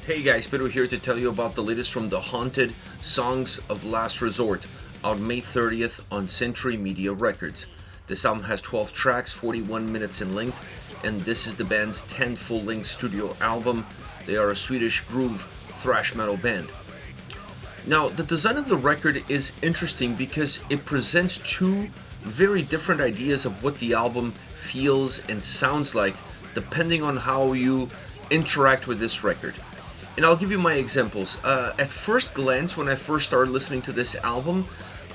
Hey guys, Pedro here to tell you about the latest from the Haunted Songs of Last Resort, out May 30th on Century Media Records. This album has 12 tracks, 41 minutes in length, and this is the band's 10th full-length studio album. They are a Swedish groove thrash metal band. Now, the design of the record is interesting because it presents two very different ideas of what the album feels and sounds like depending on how you interact with this record. And I'll give you my examples. At first glance, when I first started listening to this album,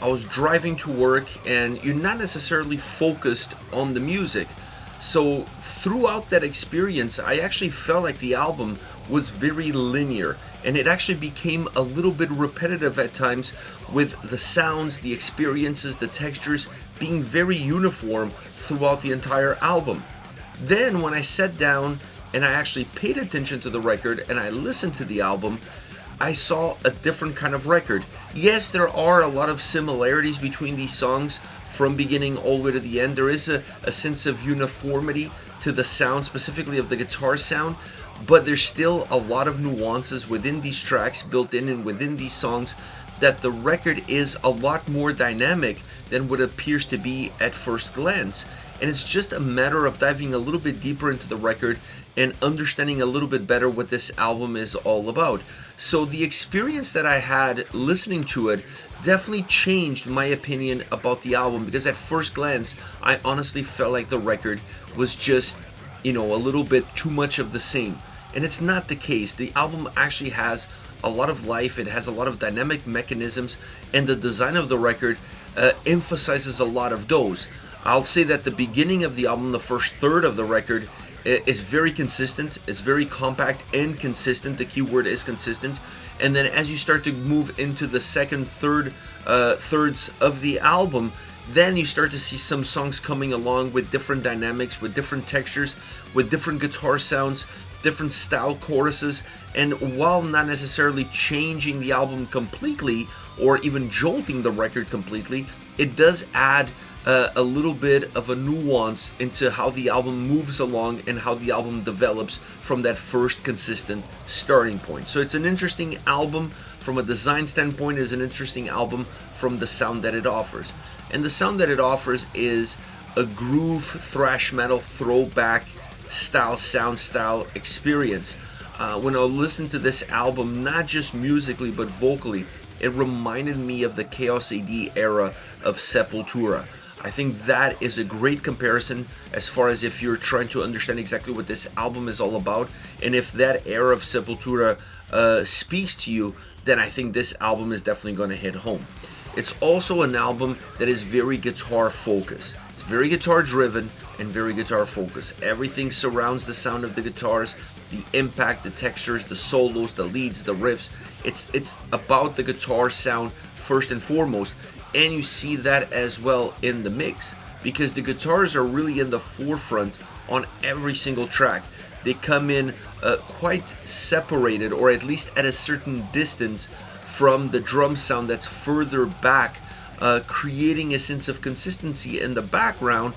I was driving to work and you're not necessarily focused on the music. So throughout that experience, I actually felt like the album was very linear, and it actually became a little bit repetitive at times, with the sounds, the experiences, the textures being very uniform throughout the entire album. Then when I sat down and I actually paid attention to the record and I listened to the album, I saw a different kind of record. Yes, there are a lot of similarities between these songs from beginning all the way to the end. There is a sense of uniformity to the sound, specifically of the guitar sound, but there's still a lot of nuances within these tracks, built in and within these songs, that the record is a lot more dynamic than what appears to be at first glance. And it's just a matter of diving a little bit deeper into the record and understanding a little bit better what this album is all about. So the experience that I had listening to it definitely changed my opinion about the album, because at first glance, I honestly felt like the record was just, a little bit too much of the same. And it's not the case. The album actually has a lot of life, it has a lot of dynamic mechanisms, and the design of the record emphasizes a lot of those. I'll say that the beginning of the album, the first third of the record, is very consistent, it's very compact and consistent. The key word is consistent. And then as you start to move into the second, thirds of the album, then you start to see some songs coming along with different dynamics, with different textures, with different guitar sounds, different style choruses, and while not necessarily changing the album completely or even jolting the record completely, it does add a little bit of a nuance into how the album moves along and how the album develops from that first consistent starting point. So it's an interesting album from a design standpoint, it's an interesting album from the sound that it offers. And the sound that it offers is a groove thrash metal throwback sound style experience. When I listened to this album, not just musically but vocally, it reminded me of the Chaos AD era of Sepultura. I think that is a great comparison as far as if you're trying to understand exactly what this album is all about, and if that era of Sepultura speaks to you, then I think this album is definitely going to hit home. It's also an album that is very guitar focused. It's very guitar driven and very guitar focused. Everything surrounds the sound of the guitars, the impact, the textures, the solos, the leads, the riffs. It's about the guitar sound first and foremost, and you see that as well in the mix, because the guitars are really in the forefront on every single track. They come in quite separated, or at least at a certain distance from the drum sound that's further back, creating a sense of consistency in the background,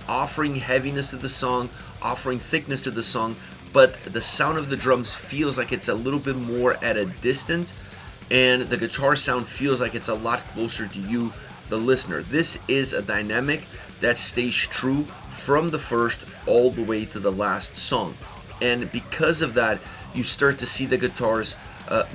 offering heaviness to the song, offering thickness to the song, but the sound of the drums feels like it's a little bit more at a distance, and the guitar sound feels like it's a lot closer to you, the listener. This is a dynamic that stays true from the first all the way to the last song. And because of that, you start to see the guitars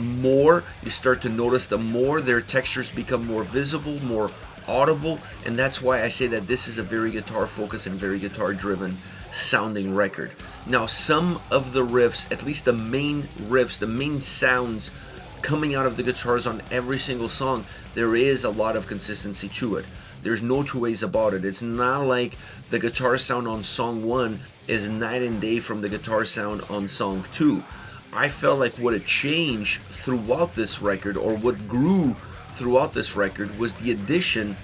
more, you start to notice them more, their textures become more visible, more audible, and that's why I say that this is a very guitar focused and very guitar driven sounding record. Now, some of the riffs, at least the main riffs, the main sounds coming out of the guitars on every single song, there is a lot of consistency to it. There's no two ways about it. It's not like the guitar sound on song 1 is night and day from the guitar sound on song 2. I felt like what had changed throughout this record, or what grew throughout this record, was the addition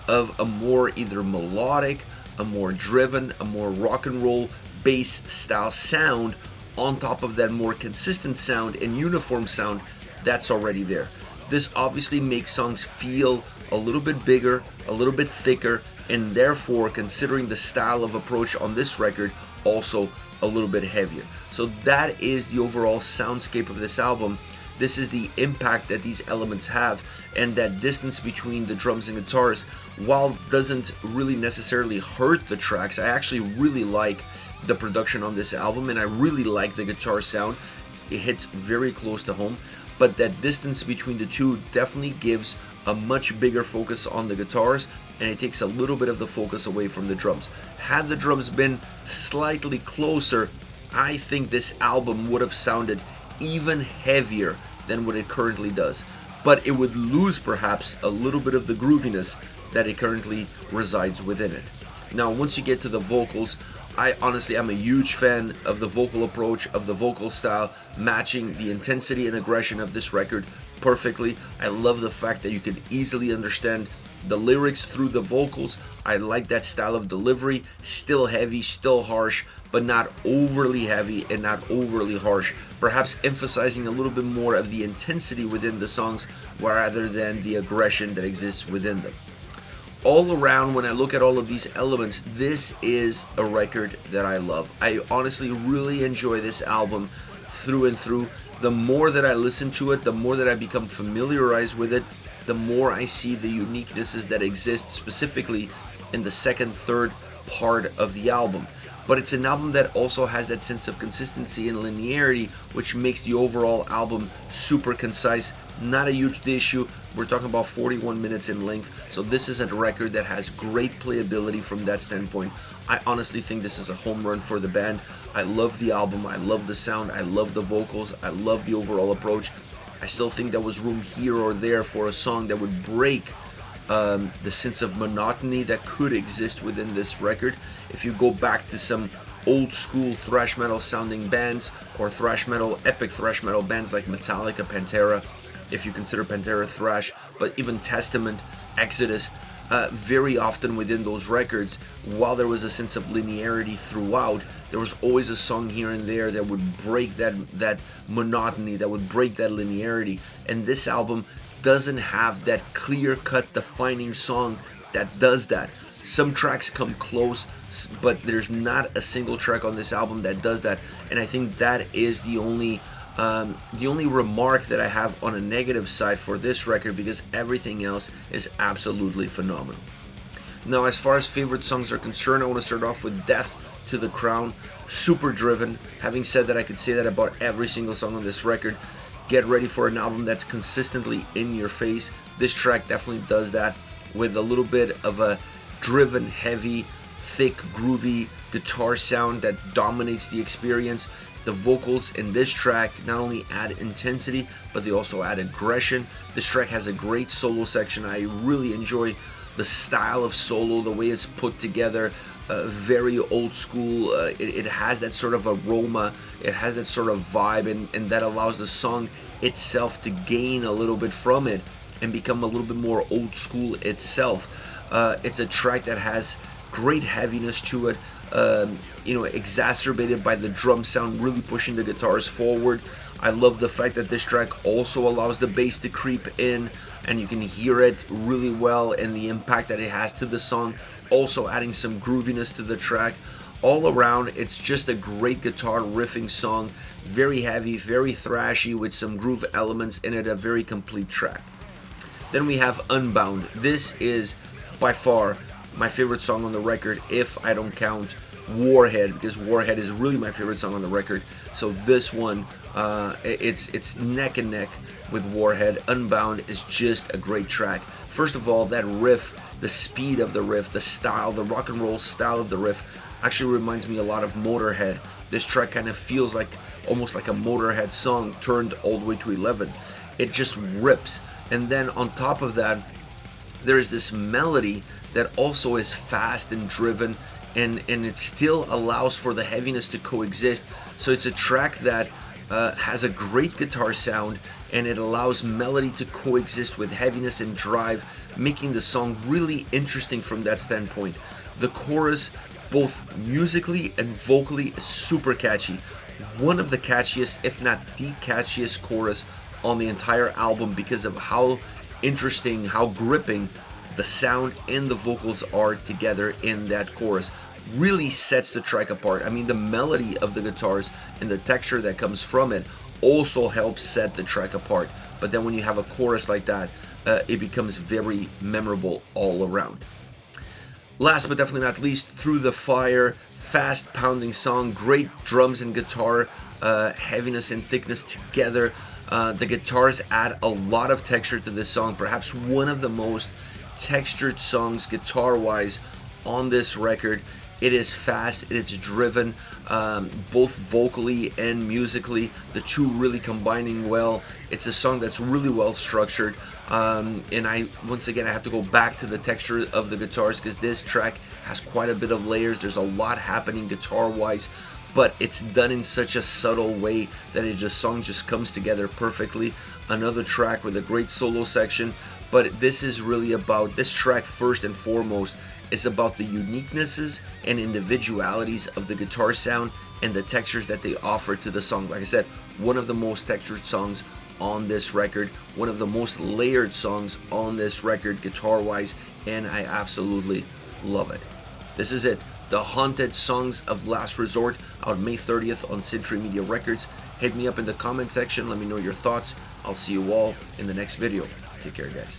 of a more either melodic, a more driven, a more rock and roll bass style sound on top of that more consistent sound and uniform sound that's already there. This obviously makes songs feel a little bit bigger, a little bit thicker, and therefore, considering the style of approach on this record, also a little bit heavier. So that is the overall soundscape of this album. This is the impact that these elements have, and that distance between the drums and guitars, while doesn't really necessarily hurt the tracks. I actually really like the production on this album, and I really like the guitar sound. It hits very close to home, but that distance between the two definitely gives a much bigger focus on the guitars, and it takes a little bit of the focus away from the drums. Had the drums been slightly closer, I think this album would have sounded even heavier than what it currently does, but it would lose perhaps a little bit of the grooviness that it currently resides within it. Now, once you get to the vocals, I honestly am a huge fan of the vocal approach, of the vocal style, matching the intensity and aggression of this record perfectly. I love the fact that you can easily understand the lyrics through the vocals. I like that style of delivery, still heavy, still harsh, but not overly heavy and not overly harsh, perhaps emphasizing a little bit more of the intensity within the songs rather than the aggression that exists within them. All around, when I look at all of these elements, this is a record that I love. I honestly really enjoy this album through and through. The more that I listen to it, the more that I become familiarized with it, the more I see the uniquenesses that exist specifically in the second, third part of the album. But it's an album that also has that sense of consistency and linearity, which makes the overall album super concise. Not a huge issue. We're talking about 41 minutes in length, so this is a record that has great playability from that standpoint. I honestly think this is a home run for the band. I love the album, I love the sound, I love the vocals, I love the overall approach. I still think there was room here or there for a song that would break the sense of monotony that could exist within this record. If you go back to some old school thrash metal sounding bands, or epic thrash metal bands like Metallica, Pantera, if you consider Pantera thrash, but even Testament, Exodus, very often within those records, while there was a sense of linearity throughout, there was always a song here and there that would break that monotony, that would break that linearity. And this album doesn't have that clear-cut defining song that does that. Some tracks come close, but there's not a single track on this album that does that, and I think that is the only remark that I have on a negative side for this record, because everything else is absolutely phenomenal. Now, as far as favorite songs are concerned, I want to start off with Death to the Crown. Super driven. Having said that, I could say that about every single song on this record. Get ready for an album that's consistently in your face. This track definitely does that, with a little bit of a driven, heavy, thick, groovy guitar sound that dominates the experience. The vocals in this track not only add intensity, but they also add aggression. This track has a great solo section. I really enjoy the style of solo, the way it's put together. Very old school. It has that sort of aroma, it has that sort of vibe, and that allows the song itself to gain a little bit from it and become a little bit more old school itself. It's a track that has great heaviness to it, exacerbated by the drum sound really pushing the guitars forward. I love the fact that this track also allows the bass to creep in, and you can hear it really well, and the impact that it has to the song, also adding some grooviness to the track. All around, it's just a great guitar riffing song, very heavy, very thrashy, with some groove elements in it, a very complete track. Then we have Unbound. This is by far my favorite song on the record, if I don't count Warhead, because Warhead is really my favorite song on the record. So this one, it's neck and neck with Warhead. Unbound is just a great track. First of all, that riff, the speed of the riff, the style, the rock and roll style of the riff actually reminds me a lot of Motorhead. This track kind of feels like almost like a Motorhead song turned all the way to 11. It just rips. And then on top of that, there's this melody that also is fast and driven, and it still allows for the heaviness to coexist. So it's a track that has a great guitar sound, and it allows melody to coexist with heaviness and drive, making the song really interesting from that standpoint. The chorus, both musically and vocally, is super catchy. One of the catchiest, if not the catchiest chorus on the entire album, because of how interesting, how gripping the sound and the vocals are together in that chorus really sets the track apart. I mean, the melody of the guitars and the texture that comes from it also helps set the track apart. But then when you have a chorus like that, it becomes very memorable all around. Last but definitely not least, Through the Fire, fast pounding song, great drums and guitar, heaviness and thickness together. The guitars add a lot of texture to this song, perhaps one of the most textured songs guitar-wise on this record. It is fast, it's driven, both vocally and musically, the two really combining well. It's a song that's really well structured, and once again I have to go back to the texture of the guitars because this track has quite a bit of layers. There's a lot happening guitar-wise, but it's done in such a subtle way that the song just comes together perfectly. Another track with a great solo section, but this is really about, this track first and foremost is about the uniquenesses and individualities of the guitar sound and the textures that they offer to the song. Like I said, one of the most textured songs on this record, one of the most layered songs on this record guitar-wise, and I absolutely love it. This is it. The Haunted Songs of Last Resort, out May 30th on Century Media Records. Hit me up in the comment section. Let me know your thoughts. I'll see you all in the next video. Take care, guys.